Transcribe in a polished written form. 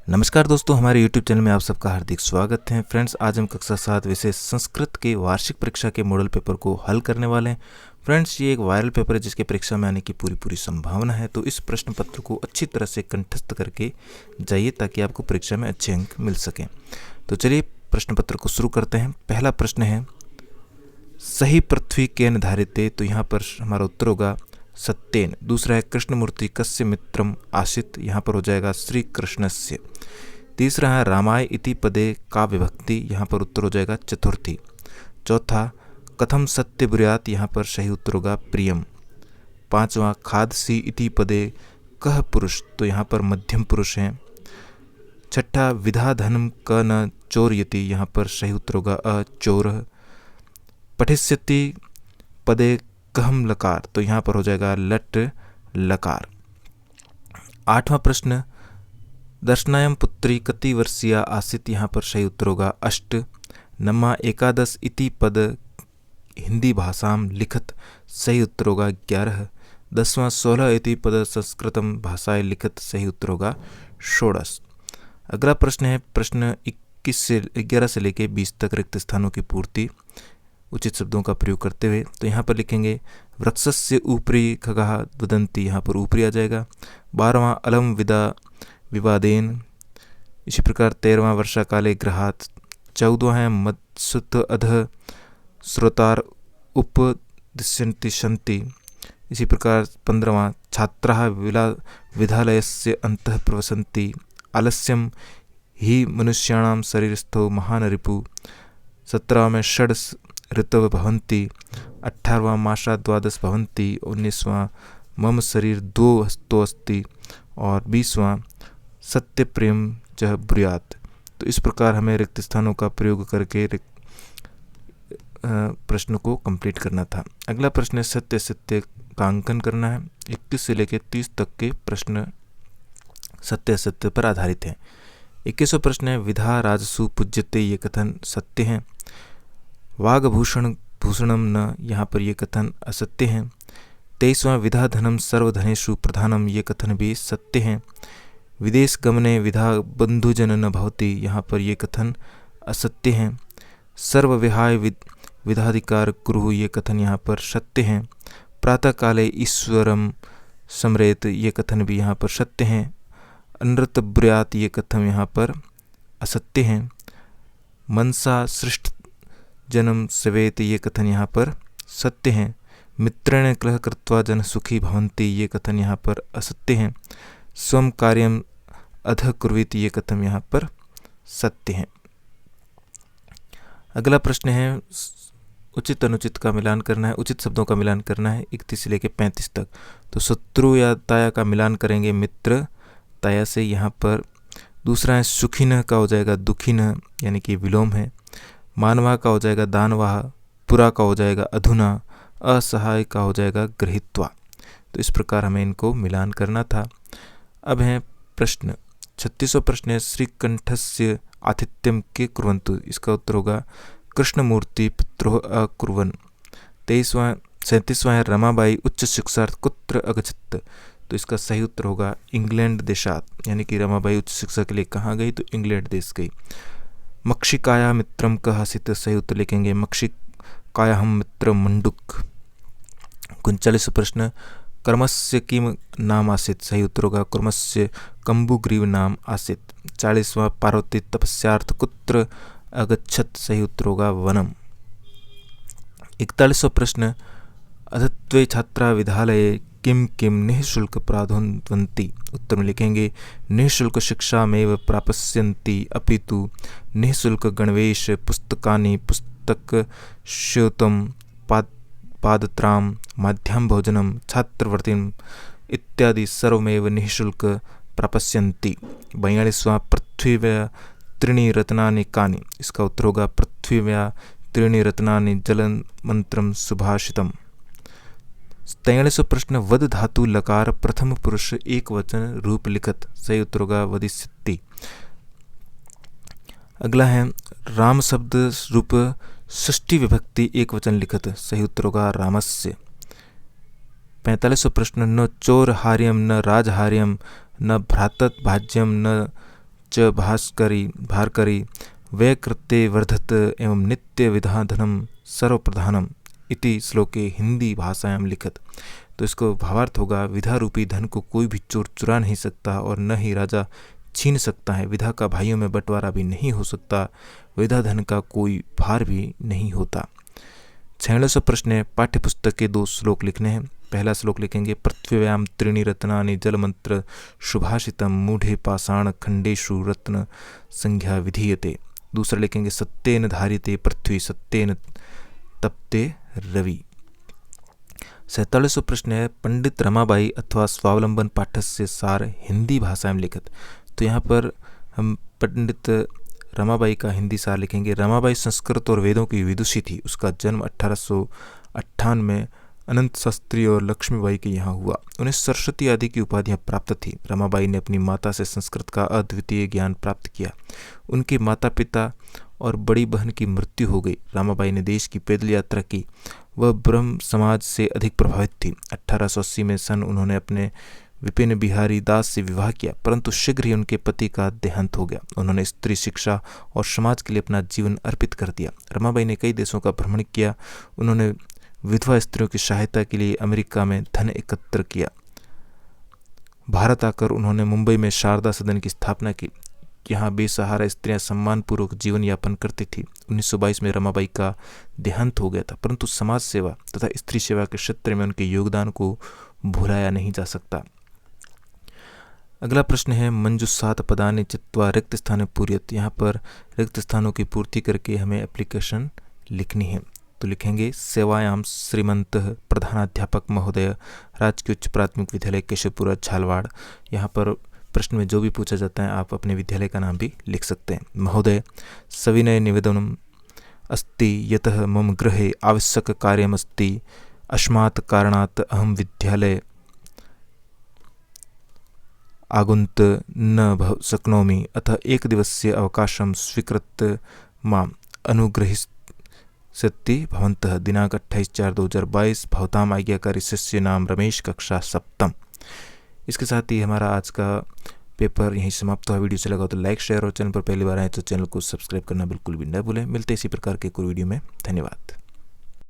नमस्कार दोस्तों, हमारे YouTube चैनल में आप सबका हार्दिक स्वागत है। फ्रेंड्स, आज हम कक्षा 7 विषय संस्कृत के वार्षिक परीक्षा के मॉडल पेपर को हल करने वाले हैं। फ्रेंड्स, ये एक वायरल पेपर है जिसके परीक्षा में आने की पूरी संभावना है, तो इस प्रश्न पत्र को अच्छी तरह से कंठस्थ करके जाइए ताकि आपको परीक्षा में अच्छे अंक मिल सकें। तो चलिए प्रश्न पत्र को शुरू करते हैं। पहला प्रश्न है, सही पृथ्वी के निर्धारिते, तो यहाँ पर हमारा उत्तर होगा सत्येन। दूसरा है, कृष्णमूर्ति कस्य मित्रम आसित, यहाँ पर हो जाएगा श्री कृष्णस्य। तीसरा है, रामाय इति पदे का विभक्ति, यहाँ पर उत्तर हो जाएगा चतुर्थी। चौथा, कथम सत्य ब्रुयात, यहाँ पर सही उत्तर होगा प्रियम। पांचवा, खादसी इति पदे कह पुरुष, तो यहाँ पर मध्यम पुरुष हैं। छठा, विधा धनम क न चोरयति, यहाँ पर सही उत्तर होगा अचोर। पठिष्यति पदे कहम लकार, तो यहाँ पर हो जाएगा लट लकार। आठवां प्रश्न, दर्शनायम पुत्री कति वर्षीया आसित, यहाँ पर सही उत्तर होगा अष्ट। नमा एकादश इति पद हिंदी भाषाम लिखत, सही उत्तर होगा 11। 10वां 16 इति पद संस्कृतम भाषाएं लिखत, सही उत्तर होगा 16। अगला प्रश्न है प्रश्न 11 से लेके 20 तक रिक्त स्थानों की पूर्ति उचित शब्दों का प्रयोग करते हुए। तो यहाँ पर लिखेंगे वृक्षस्य ऊपरी खगः वदन्ति, यहाँ पर ऊपरी आ जाएगा। 12वां अलम विदा विवादेन, इसी प्रकार 13वां वर्षा काले ग्रहात। 14वां है मत्सुत अध श्रोतार उपदिश्यन्ति शन्ति, इसी प्रकार 15वां छात्राः विद्यालयस्य अन्तः प्रवसन्ति। आलस्यम ही मनुष्याणां शरीरस्थो महान रिपु। 17वां में षड ऋतव भवन्ति। 18वां मासा द्वादश भवन्ति। 19वां मम शरीर 2 हस्तो अस्ति। और 20वां सत्य प्रेम च ब्रुयात। तो इस प्रकार हमें रिक्त स्थानों का प्रयोग करके प्रश्न को कंप्लीट करना था। अगला प्रश्न है, सत्य सत्य का अंकन करना है। 21 से लेकर 30 तक के प्रश्न सत्य सत्य पर आधारित हैं। 21वां प्रश्न है, विधा राजसु पूज्यते, ये कथन सत्य है। वागभूषण भूषणम न, यहाँ पर ये कथन असत्य है। 23वां विधा धनम सर्वधनेषु प्रधानम, ये कथन भी सत्य है। विदेश गमने विधा बंधुजन न भवति, यहाँ पर ये कथन असत्य है। सर्वविहाय विधाधिकार कुरु, ये कथन यहाँ पर सत्य है। प्रातः काले ईश्वरम स्मरेत, ये कथन भी यहाँ पर सत्य है। अनृत ब्रुयात, ये कथन यहाँ पर असत्य है। मनसा सृष्ट जन्म सवेत, ये कथन यहाँ पर सत्य है। मित्रेण कलह कृत्वा जन सुखी भवन्ति, ये कथन यहाँ पर असत्य है। स्वम कार्यम अध कुर्वीति, ये कथन यहाँ पर सत्य है। अगला प्रश्न है, उचित अनुचित का मिलान करना है, उचित शब्दों का मिलान करना है 31 से लेकर 35 तक। तो शत्रु या ताया का मिलान करेंगे मित्र ताया से, यहाँ पर। दूसरा है सुखिन का हो जाएगा दुखिन, यानी कि विलोम है। मानवा का हो जाएगा दानवाह। पुरा का हो जाएगा अधुना। असहाय का हो जाएगा गृहीत्वा। तो इस प्रकार हमें इनको मिलान करना था। अब है प्रश्न 36वां प्रश्न है, श्रीकंठस्य आतिथ्यम के कुर्वन्तु, इसका उत्तर होगा कृष्णमूर्ति पित्रोः अकुर्वन्। 37वां है, रमाबाई उच्च शिक्षार्थ कुत्र अगच्छत्, तो इसका सही उत्तर होगा इंग्लैंड देशात, यानी कि रमाबाई उच्च शिक्षा के लिए कहाँ गई, तो इंग्लैंड देश गई। मक्षिकाया मित्रम कः आसीत्, सही उत्तर लिखेंगे मक्षिकायाहं मित्र मंडुक। 39वां प्रश्न, कर्मस्य किम नाम आसीत्, सही उत्तर होगा कर्मस्य कम्बुग्रीव नाम आसीत्। 40वां पार्वती तपस्यार्थ कुत्र अगच्छत्, सही उत्तर होगा वनम। 41वां प्रश्न, अधत्वे छात्रा विद्यालये किम किम निःशुल्क प्राप्नुवन्ति, उत्तर में लिखेंगे निःशुल्क शिक्षामेव प्राप्स्यन्ति अपितु निःशुल्क गणवेश पुस्तकानि पुस्तकस्यूतं पादत्रां माध्याह्न भोजनम छात्रवृत्तिम इत्यादि सर्वमेव निःशुल्क प्राप्स्यन्ति। 42वां पृथ्व्या त्रीणि रत्नानि कानि, इसका उत्तर होगा पृथ्व्या त्रीणि रत्नानि जलं मंत्रम सुभाषितम। 43वां प्रश्न, वद धातु लकार प्रथम पुरुष एक वचन रूप लिखत, सही उत्तर होगा वदिष्यति। अगला है, राम शब्द रूप षष्ठी विभक्ति एक वचन लिखत, सही उत्तर होगा रामस्य। 45वां प्रश्न, न चोर हार्यम न राजहार्यम न भ्रातत भाज्यम न च भारकरी व्यकृत्ये वर्धत एवं नित्य विधाधनम सर्वप्रधानम इति श्लोके हिंदी भाषायां लिखत। तो इसको भावार्थ होगा, विधा रूपी धन को कोई भी चोर चुरा नहीं सकता और न ही राजा छीन सकता है। विधा का भाइयों में बंटवारा भी नहीं हो सकता। विधा धन का कोई भार भी नहीं होता। 46वां प्रश्न है, पाठ्य पुस्तक के 2 श्लोक लिखने हैं। पहला श्लोक लिखेंगे, पृथ्व्याम त्रीणि रत्नानि जलमंत्र सुभाषितम मूढ़े पाषाण खंडेषु रत्न संज्ञा विधीयते। दूसरा लिखेंगे, सत्येन धारिते पृथ्वी सत्येन तपते रवि। 47वां प्रश्न है, पंडित रमाबाई अथवा स्वावलंबन पाठस्य सार हिंदी भाषा में लिखित। तो यहाँ पर हम पंडित रमाबाई का हिंदी सार लिखेंगे। रमाबाई संस्कृत और वेदों की विदुषी थी। उसका जन्म 1858 में अनंत शास्त्री और लक्ष्मीबाई के यहाँ हुआ। उन्हें सरस्वती आदि की उपाधियाँ प्राप्त थी। रमाबाई ने अपनी माता से संस्कृत का अद्वितीय ज्ञान प्राप्त किया। उनके माता पिता और बड़ी बहन की मृत्यु हो गई। रमाबाई ने देश की पैदल यात्रा की। वह ब्रह्म समाज से अधिक प्रभावित थी। 1880 में उन्होंने अपने विपिन बिहारी दास से विवाह किया, परंतु शीघ्र ही उनके पति का देहांत हो गया। उन्होंने स्त्री शिक्षा और समाज के लिए अपना जीवन अर्पित कर दिया। रमाबाई ने कई देशों का भ्रमण किया। उन्होंने विधवा स्त्रियों की सहायता के लिए अमेरिका में धन एकत्र किया। भारत आकर उन्होंने मुंबई में शारदा सदन की स्थापना की। यहाँ बेसहारा स्त्रियां सम्मानपूर्वक जीवन यापन करती थी। 1922 में रमाबाई का देहांत हो गया था, परंतु समाज सेवा तथा स्त्री सेवा के क्षेत्र में उनके योगदान को भुलाया नहीं जा सकता। अगला प्रश्न है, मंजुषात पदानि चित्वा रिक्त स्थाने पूर्यत। यहाँ पर रिक्त स्थानों की पूर्ति करके हमें एप्लीकेशन लिखनी है। तो लिखेंगे, सेवायाम श्रीमंतः प्रधानाध्यापक महोदय राजकीय उच्च प्राथमिक विद्यालय केशवपुरा झालवाड़। यहाँ पर प्रश्न में जो भी पूछा जाता है आप अपने विद्यालय का नाम भी लिख सकते हैं। महोदय, सविनय निवेदनम अस्ति यतः मम गृहे आवश्यक कार्यमस्ति, अस्मात् कारणात् अहं विद्यालये आगुंत न शक्नोमि, अतः एक दिवसीय अवकाशं स्वीकृत्य माम् अनुग्रहीष्यति भवन्तः। दिनांक 28/4/2022। भवताम आज्ञाकारी शिष्य नाम रमेश, कक्षा 7वीं। इसके साथ ही हमारा आज का पेपर यहीं समाप्त हुआ। वीडियो अच्छा लगा तो लाइक, शेयर और चैनल पर पहली बार आए तो चैनल को सब्सक्राइब करना बिल्कुल भी न भूलें। मिलते इसी प्रकार के कोई वीडियो में। धन्यवाद।